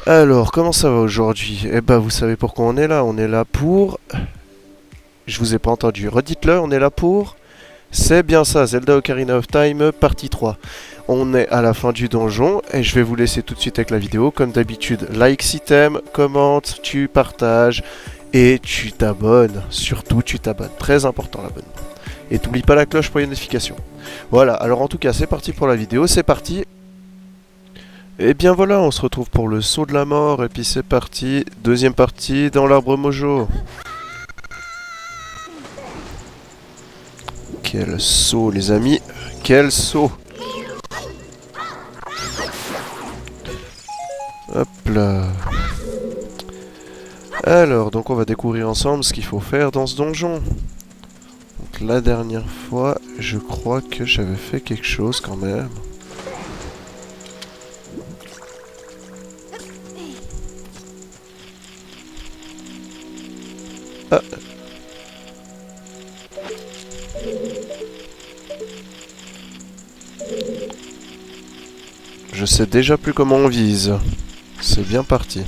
Alors, comment ça va aujourd'hui? Eh ben, vous savez pourquoi on est là? On est là pour... Je vous ai pas entendu. Redites-le, on est là pour... C'est bien ça, Zelda Ocarina of Time, partie 3. On est à la fin du donjon et je vais vous laisser tout de suite avec la vidéo. Comme d'habitude, like si t'aimes, commente, tu partages et tu t'abonnes. Surtout, tu t'abonnes. Très important l'abonnement. Et t'oublies pas la cloche pour les notifications. Voilà, alors en tout cas, c'est parti pour la vidéo, c'est parti. Et bien voilà, on se retrouve pour le saut de la mort, et puis c'est parti, deuxième partie dans l'arbre Mojo. Quel saut les amis, quel saut. Hop là. Alors, donc on va découvrir ensemble ce qu'il faut faire dans ce donjon. Donc la dernière fois, je crois que j'avais fait quelque chose quand même. Ah. Je sais déjà plus comment on vise. C'est bien parti.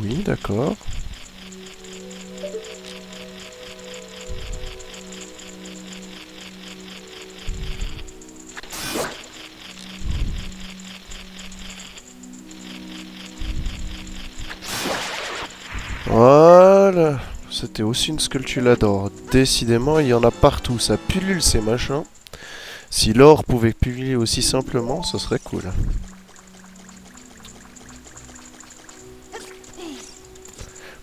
Oui, d'accord. Voilà. C'était aussi une sculpture d'or. Décidément, il y en a partout. Ça pullule ces machins. Si l'or pouvait pulluler aussi simplement, ce serait cool.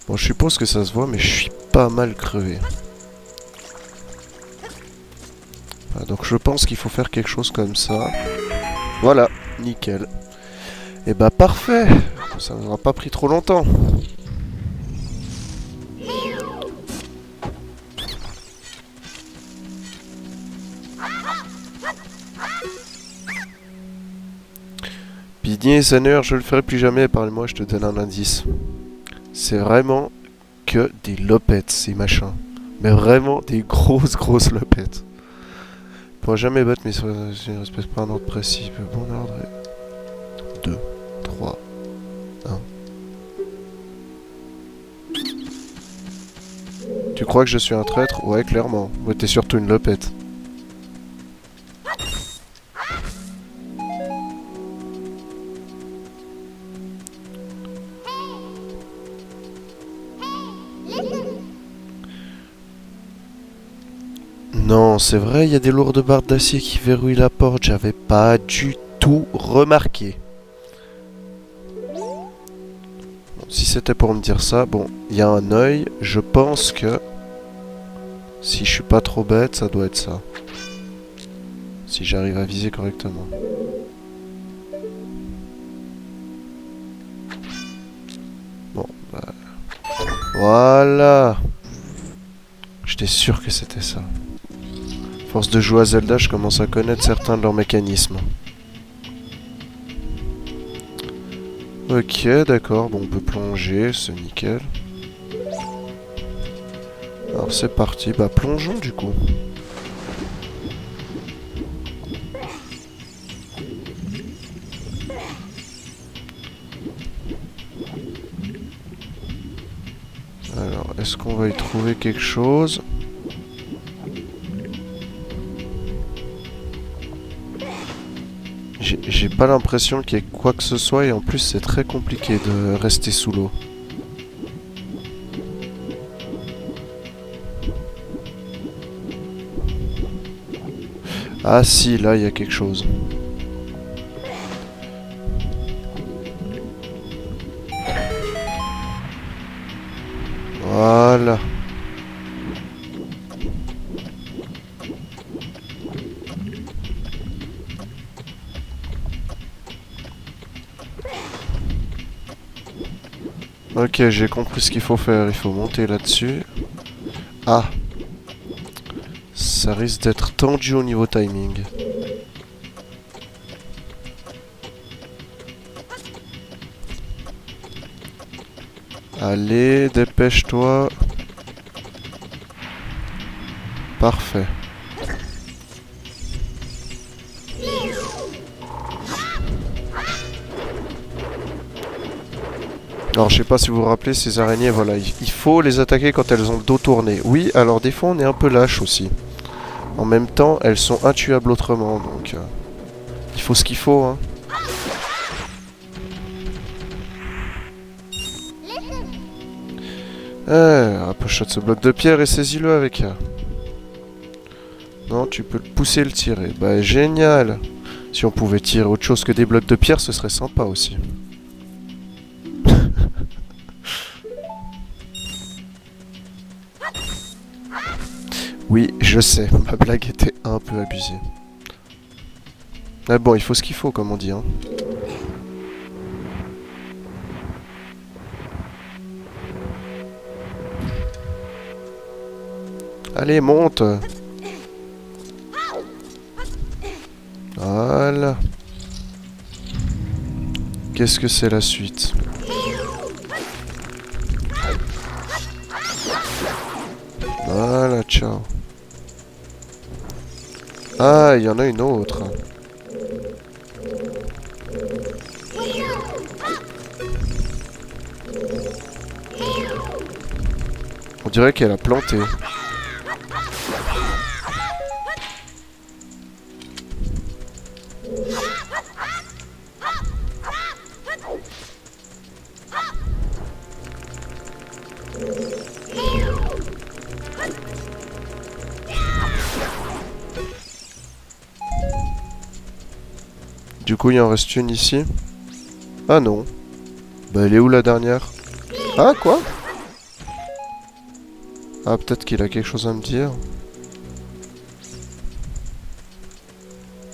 Bon, je suppose que ça se voit, mais je suis pas mal crevé. Voilà, donc je pense qu'il faut faire quelque chose comme ça. Voilà, nickel. Et bah parfait. Ça n'aura pas pris trop longtemps. Pigné, Seigneur, je le ferai plus jamais. Parle-moi, je te donne un indice. C'est vraiment que des lopettes, ces machins. Mais vraiment des grosses lopettes. Pour jamais battre, mais si je ne respecte pas un ordre précis. Bon ordre. 2, 3, 1. Tu crois que je suis un traître? Ouais, clairement. Ouais, t'es surtout une lopette. Non, c'est vrai, il y a des lourdes barres d'acier qui verrouillent la porte. J'avais pas du tout remarqué. Bon, si c'était pour me dire ça, bon, il y a un œil. Je pense que si je suis pas trop bête, ça doit être ça. Si j'arrive à viser correctement. Bon, bah... Voilà. J'étais sûr que c'était ça. Force de jouer à Zelda, je commence à connaître certains de leurs mécanismes. Ok, d'accord, bon, on peut plonger, c'est nickel. Alors c'est parti, bah plongeons du coup. Alors, est-ce qu'on va y trouver quelque chose? J'ai pas l'impression qu'il y ait quoi que ce soit et en plus c'est très compliqué de rester sous l'eau. Ah si, là il y a quelque chose. Voilà. Ok, j'ai compris ce qu'il faut faire. Il faut monter là-dessus. Ah. Ça risque d'être tendu au niveau timing. Allez, dépêche-toi. Parfait. Alors je sais pas si vous vous rappelez, ces araignées, voilà, il faut les attaquer quand elles ont le dos tourné. Oui, alors des fois on est un peu lâche aussi. En même temps, elles sont intuables autrement, donc il faut ce qu'il faut, hein. Approche-toi de ce bloc de pierre et saisis-le avec... Non, tu peux le pousser et le tirer. Bah génial. Si on pouvait tirer autre chose que des blocs de pierre, ce serait sympa aussi. Oui, je sais, ma blague était un peu abusée. Ah bon, il faut ce qu'il faut, comme on dit, hein. Allez, monte. Voilà. Qu'est-ce que c'est la suite? Voilà, ciao. Ah, il y en a une autre. On dirait qu'elle a planté. Du coup, il en reste une ici. Ah non. Bah, elle est où la dernière? Ah, quoi? Ah, peut-être qu'il a quelque chose à me dire.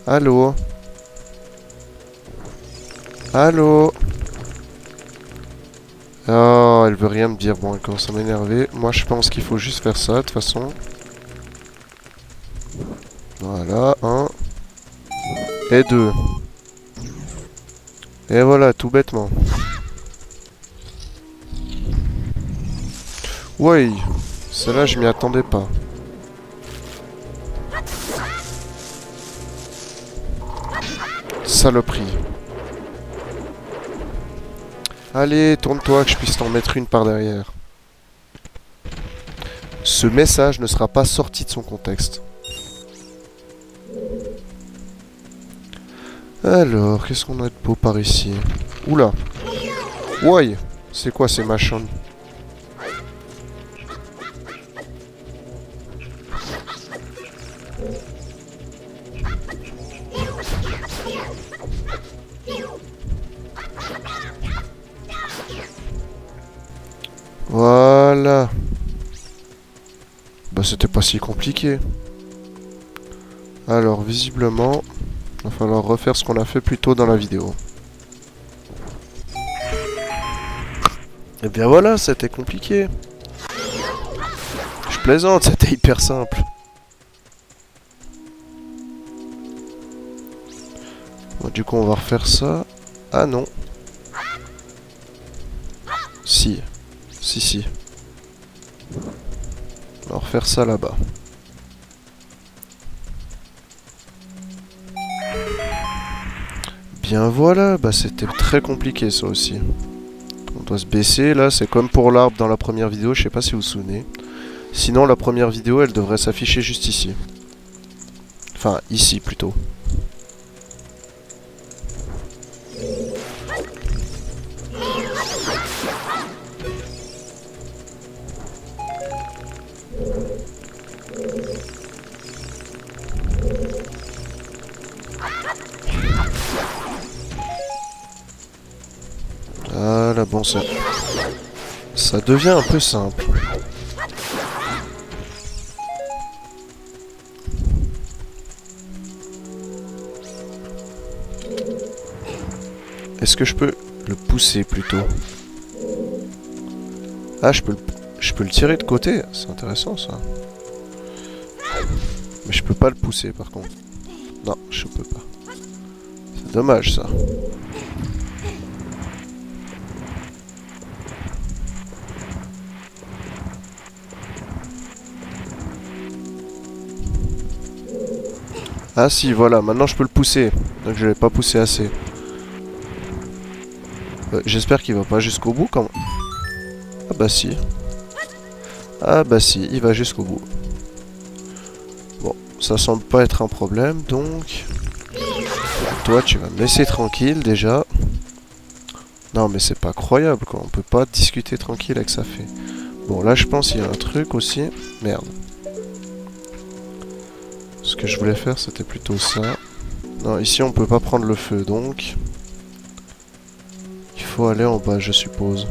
Allô? Allô? Oh, elle veut rien me dire. Bon, elle commence à m'énerver. Moi, je pense qu'il faut juste faire ça, de toute façon. Voilà, 1. Et 2. Et voilà, tout bêtement. Oui, celle-là, je m'y attendais pas. Saloperie. Allez, tourne-toi que je puisse t'en mettre une par derrière. Ce message ne sera pas sorti de son contexte. Alors, qu'est-ce qu'on a de beau par ici? Oula. Ouais, c'est quoi ces machins? Voilà. Bah c'était pas si compliqué. Alors visiblement, il va falloir refaire ce qu'on a fait plus tôt dans la vidéo. Et bien voilà, c'était compliqué. Je plaisante, c'était hyper simple. Bon, du coup on va refaire ça. Ah non. Si. Si. On va refaire ça là-bas. Bien voilà, bah c'était très compliqué ça aussi. On doit se baisser là, c'est comme pour l'arbre dans la première vidéo, je sais pas si vous vous souvenez. Sinon la première vidéo elle devrait s'afficher juste ici. Enfin ici plutôt. Voilà, bon ça devient un peu simple. Est-ce que je peux le pousser plutôt? Ah, je peux le tirer de côté. C'est intéressant ça. Mais je peux pas le pousser par contre. Non, je peux pas. C'est dommage ça. Ah si, voilà, maintenant je peux le pousser. Donc je l'ai pas poussé assez. J'espère qu'il va pas jusqu'au bout quand même. Ah bah si. Ah bah si, il va jusqu'au bout. Bon, ça semble pas être un problème, donc... Toi, tu vas me laisser tranquille, déjà. Non, mais c'est pas croyable, quoi. On peut pas discuter tranquille avec sa fée. Bon, là, je pense qu'il y a un truc aussi. Merde. Ce que je voulais faire, c'était plutôt ça. Non, ici, on peut pas prendre le feu, donc... Il faut aller en bas, je suppose.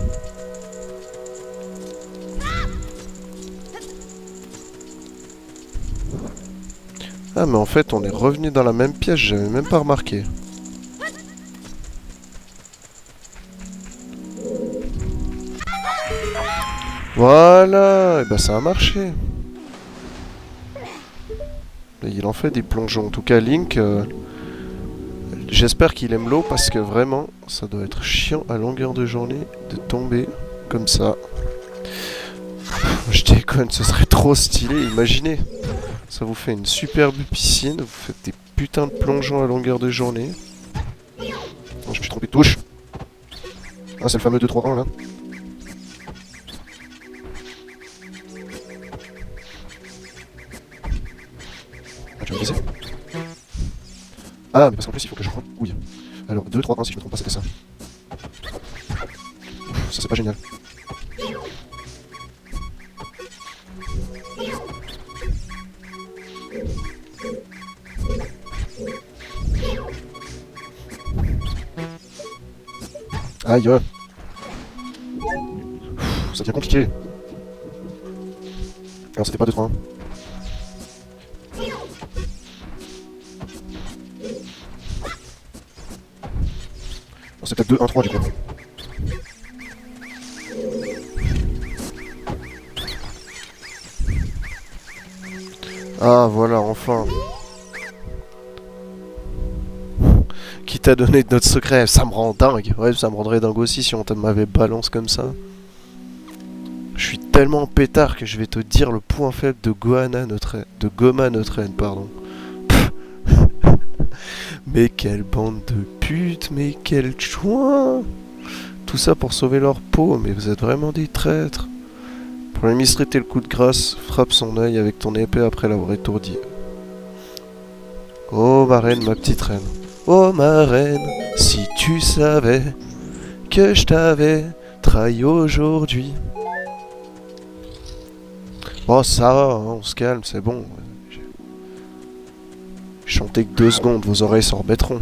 Ah, mais en fait, on est revenu dans la même pièce, j'avais même pas remarqué. Voilà, et bah ça a marché. Et il en fait des plongeons. En tout cas, Link, j'espère qu'il aime l'eau parce que vraiment, ça doit être chiant à longueur de journée de tomber comme ça. Je déconne, ce serait trop stylé, imaginez. Ça vous fait une superbe piscine, vous faites des putains de plongeons à longueur de journée. Oh, je me suis trompé de touche. Ah, c'est le fameux 2-3-1 là. Ah, tu vas me baiser. Ah, mais parce qu'en plus il faut que je oui. Alors 2-3-1 si je me trompe pas, c'était ça. Ouf, ça c'est pas génial. Aïe. Ça devient compliqué. Alors c'était pas 2-3-1. C'est peut-être 2-1-3 du coup. Ah voilà, enfin. Qui t'a donné notre secret? Ça me rend dingue. Ouais, ça me rendrait dingue aussi si on m'avait balance comme ça. Je suis tellement pétard que je vais te dire le point faible de Goma notre haine, pardon. Mais quelle bande de putes, mais quel chouin. Tout ça pour sauver leur peau, mais vous êtes vraiment des traîtres. Pour administrer le coup de grâce, frappe son œil avec ton épée après l'avoir étourdi. Oh ma reine, ma petite reine. Oh ma reine, si tu savais que je t'avais trahi aujourd'hui. Bon ça va, hein, on se calme, c'est bon. Chantez que 2 secondes, vos oreilles s'en remettront.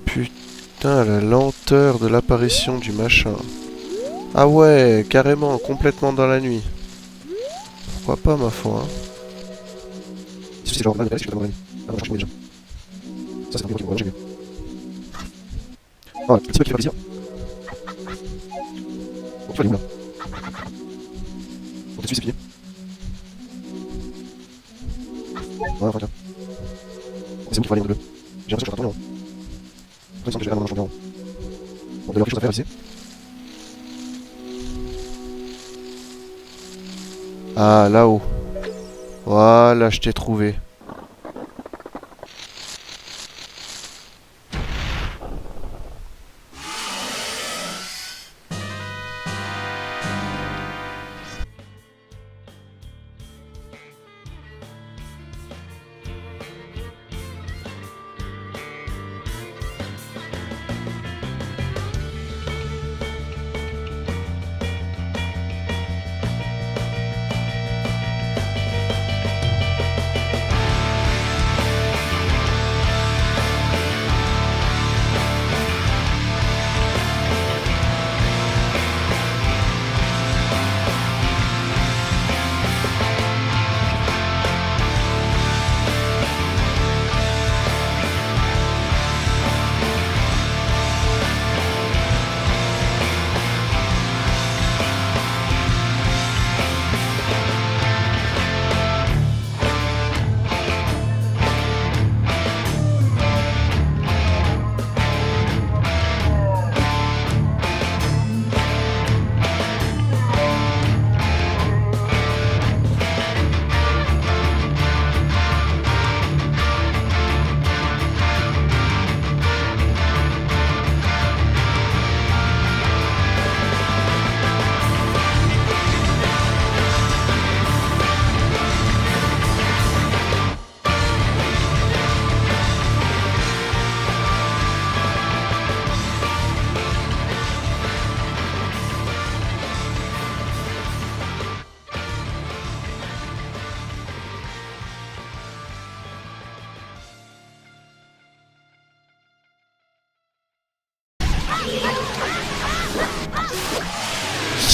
Putain, la lenteur de l'apparition du machin. Ah ouais, carrément, complètement dans la nuit. Pourquoi pas, ma foi, hein. Si c'est genre mal de je vais t'avoir ah, moi, déjà. Ça, c'est un peu qui me j'ai mieux. Ah, un petit peu qui fait plaisir. Bon, tu vas aller où là? On t'essuie ses pieds. Ouais, enfin, tiens. C'est où qu'il faut aller en bleu? J'ai l'impression que je suis en train de tourner en rond. Il me semble que j'ai rien dans le en rond. Bon, d'ailleurs, quelque chose à faire ici. Ah, là-haut. Voilà, je t'ai trouvé.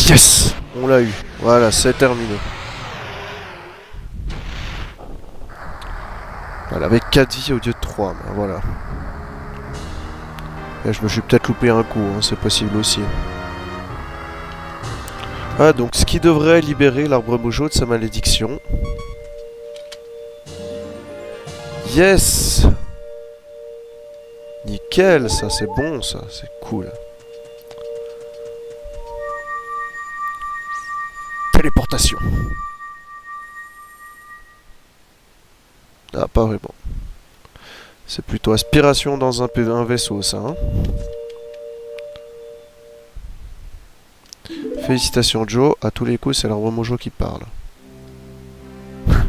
Yes! On l'a eu. Voilà, c'est terminé. Voilà, avec 4 vies au lieu de 3, ben voilà. Là, je me suis peut-être loupé un coup, hein, c'est possible aussi. Ah, donc ce qui devrait libérer l'arbre mojo de sa malédiction. Yes! Nickel, ça, c'est bon, ça, c'est cool. Téléportation. Ah, pas vraiment. C'est plutôt aspiration dans un vaisseau, ça, hein. Félicitations, Joe. À tous les coups, c'est l'arbre mojo qui parle.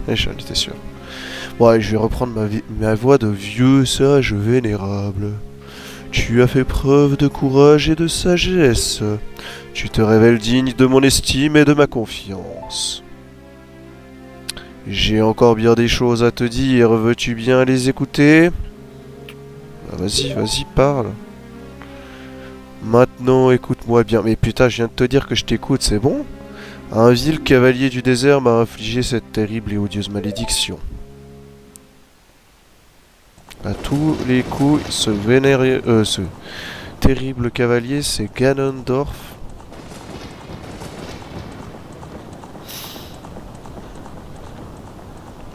Et j'en étais sûr. Bon, allez, je vais reprendre ma voix de vieux sage vénérable. Tu as fait preuve de courage et de sagesse. Tu te révèles digne de mon estime et de ma confiance. J'ai encore bien des choses à te dire. Veux-tu bien les écouter? Vas-y, vas-y, parle. Maintenant, écoute-moi bien. Mais putain, je viens de te dire que je t'écoute, c'est bon? Un vil cavalier du désert m'a infligé cette terrible et odieuse malédiction. À tous les coups, ce terrible cavalier, c'est Ganondorf.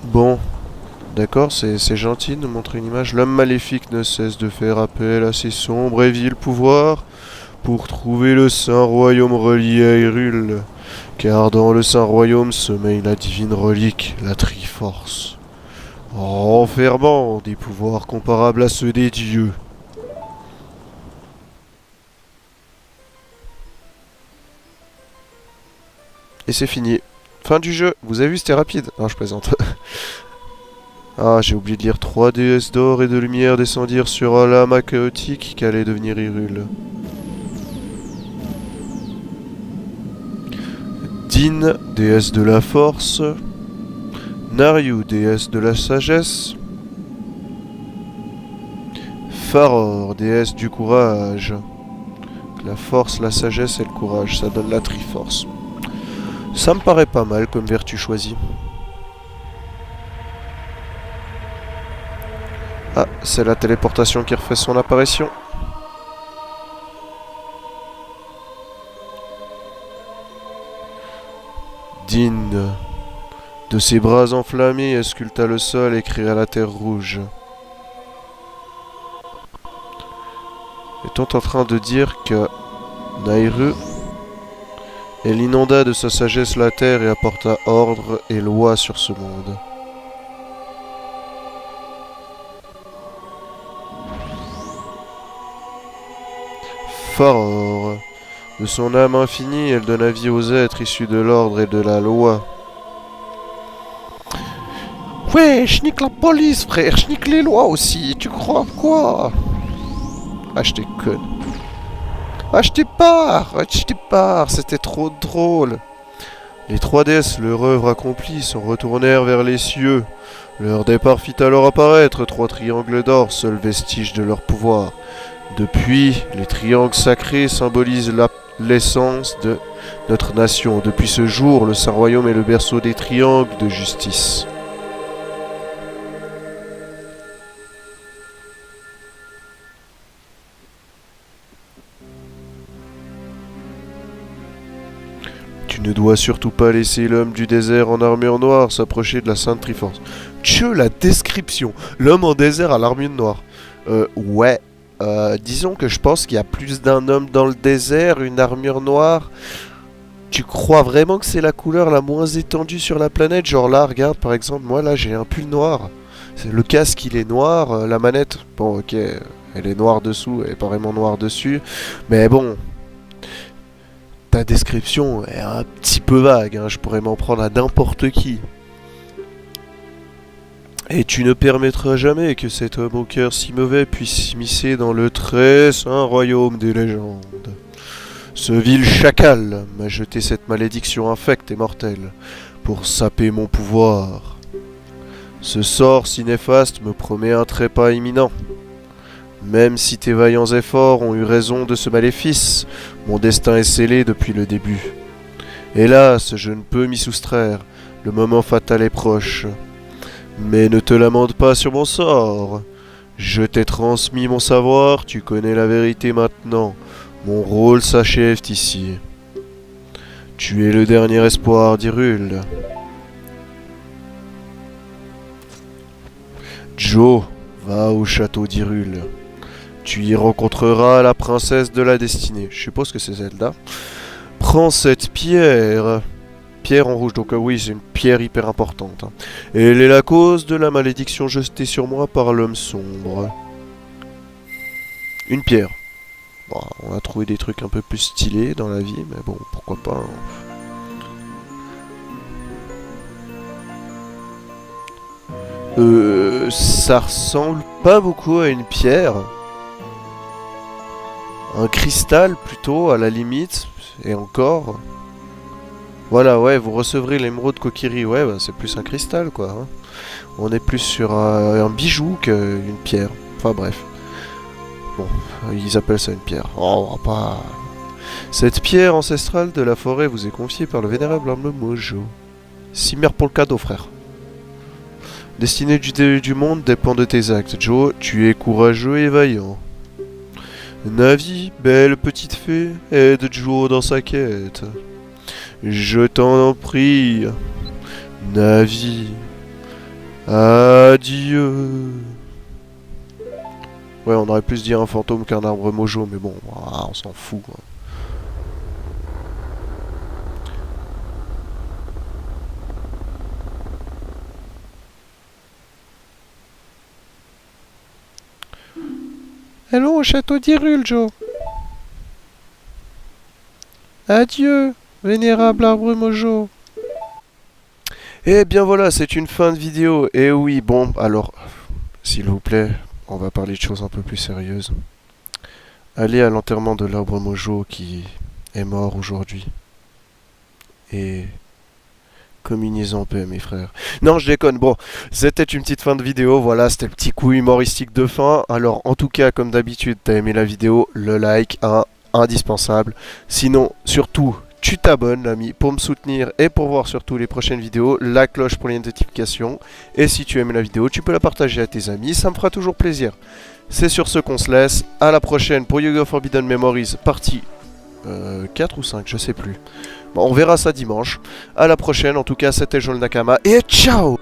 Bon, d'accord, c'est gentil de nous montrer une image. L'homme maléfique ne cesse de faire appel à ses sombres et vils pouvoirs pour trouver le Saint Royaume relié à Hyrule. Car dans le Saint Royaume sommeille la divine relique, la Triforce, renfermant des pouvoirs comparables à ceux des dieux. Et c'est fini. Fin du jeu. Vous avez vu, c'était rapide. Ah, je plaisante. Ah, j'ai oublié de lire 3 déesses d'or et de lumière descendirent sur un lama chaotique qu'allait devenir Hyrule. Din, déesse de la force. Naryu, déesse de la sagesse. Faror, déesse du courage. La force, la sagesse et le courage, ça donne la Triforce. Ça me paraît pas mal comme vertu choisie. Ah, c'est la téléportation qui refait son apparition. Din, de ses bras enflammés, sculpta le sol et créa la terre rouge. Est-on en train de dire que Nayru, elle inonda de sa sagesse la terre et apporta ordre et loi sur ce monde? Faror, de son âme infinie, elle donna vie aux êtres issus de l'ordre et de la loi. Ouais, je nique la police, frère, je nique les lois aussi, tu crois quoi? Ah, je déconne. Ah, je t'ai pars, c'était trop drôle. Les 3 déesses, leur œuvre accomplie, se retournèrent vers les cieux. Leur départ fit alors apparaître 3 triangles d'or, seul vestige de leur pouvoir. Depuis, les triangles sacrés symbolisent l'essence de notre nation. Depuis ce jour, le Saint Royaume est le berceau des triangles de justice. Tu ne dois surtout pas laisser l'homme du désert en armure noire s'approcher de la Sainte Triforce. Tchè, la description. L'homme en désert à l'armure noire. Ouais. Disons que je pense qu'il y a plus d'un homme dans le désert, une armure noire. Tu crois vraiment que c'est la couleur la moins étendue sur la planète? Genre là, regarde, par exemple, moi là j'ai un pull noir. Le casque il est noir, la manette, bon ok, elle est noire dessous, elle est pas vraiment noire dessus. Mais bon, ta description est un petit peu vague, hein, je pourrais m'en prendre à n'importe qui. Et tu ne permettras jamais que cet homme au cœur si mauvais puisse s'immiscer dans le très saint royaume des légendes. Ce vil chacal m'a jeté cette malédiction infecte et mortelle pour saper mon pouvoir. Ce sort si néfaste me promet un trépas imminent. Même si tes vaillants efforts ont eu raison de ce maléfice, mon destin est scellé depuis le début. Hélas, je ne peux m'y soustraire. Le moment fatal est proche. Mais ne te lamente pas sur mon sort. Je t'ai transmis mon savoir, tu connais la vérité maintenant. Mon rôle s'achève ici. Tu es le dernier espoir d'Hyrule. Joe, va au château d'Hyrule. Tu y rencontreras la princesse de la destinée. Je suppose que c'est Zelda. Prends cette pierre. Pierre en rouge, donc oui, c'est une pierre hyper importante. Hein. Elle est la cause de la malédiction jetée sur moi par l'homme sombre. Une pierre. Bon, on a trouvé des trucs un peu plus stylés dans la vie, mais bon, pourquoi pas. Hein. Ça ressemble pas beaucoup à une pierre. Un cristal plutôt, à la limite. Et encore. Voilà, ouais, vous recevrez l'émeraude Kokiri. Ouais, bah, c'est plus un cristal, quoi. Hein. On est plus sur un bijou qu'une pierre. Enfin, bref. Bon, ils appellent ça une pierre. Oh, on va pas... Cette pierre ancestrale de la forêt vous est confiée par le vénérable homme Mojo. 6 mères pour le cadeau, frère. Destinée du monde dépend de tes actes. Joe, tu es courageux et vaillant. Navi, belle petite fée, aide Joe dans sa quête. Je t'en prie. Navi. Adieu. Ouais, on aurait pu se dire un fantôme qu'un arbre mojo, mais bon, on s'en fout. Quoi. Allons au château d'Hyrule, Joe. Adieu, vénérable arbre mojo. Eh bien voilà, c'est une fin de vidéo. Et oui, bon, alors, s'il vous plaît, on va parler de choses un peu plus sérieuses. Allez à l'enterrement de l'arbre mojo qui est mort aujourd'hui. Et communiez en paix, mes frères. Non, je déconne. Bon, c'était une petite fin de vidéo. Voilà, c'était le petit coup humoristique de fin. Alors, en tout cas, comme d'habitude, t'as aimé la vidéo, le like, indispensable. Sinon, surtout, tu t'abonnes, l'ami, pour me soutenir et pour voir surtout les prochaines vidéos. La cloche pour les notifications. Et si tu aimes la vidéo, tu peux la partager à tes amis. Ça me fera toujours plaisir. C'est sur ce qu'on se laisse. À la prochaine pour Yu-Gi-Oh! Forbidden Memories, partie 4 ou 5, je sais plus. Bon, on verra ça dimanche. À la prochaine, en tout cas, c'était Joel Nakama et ciao!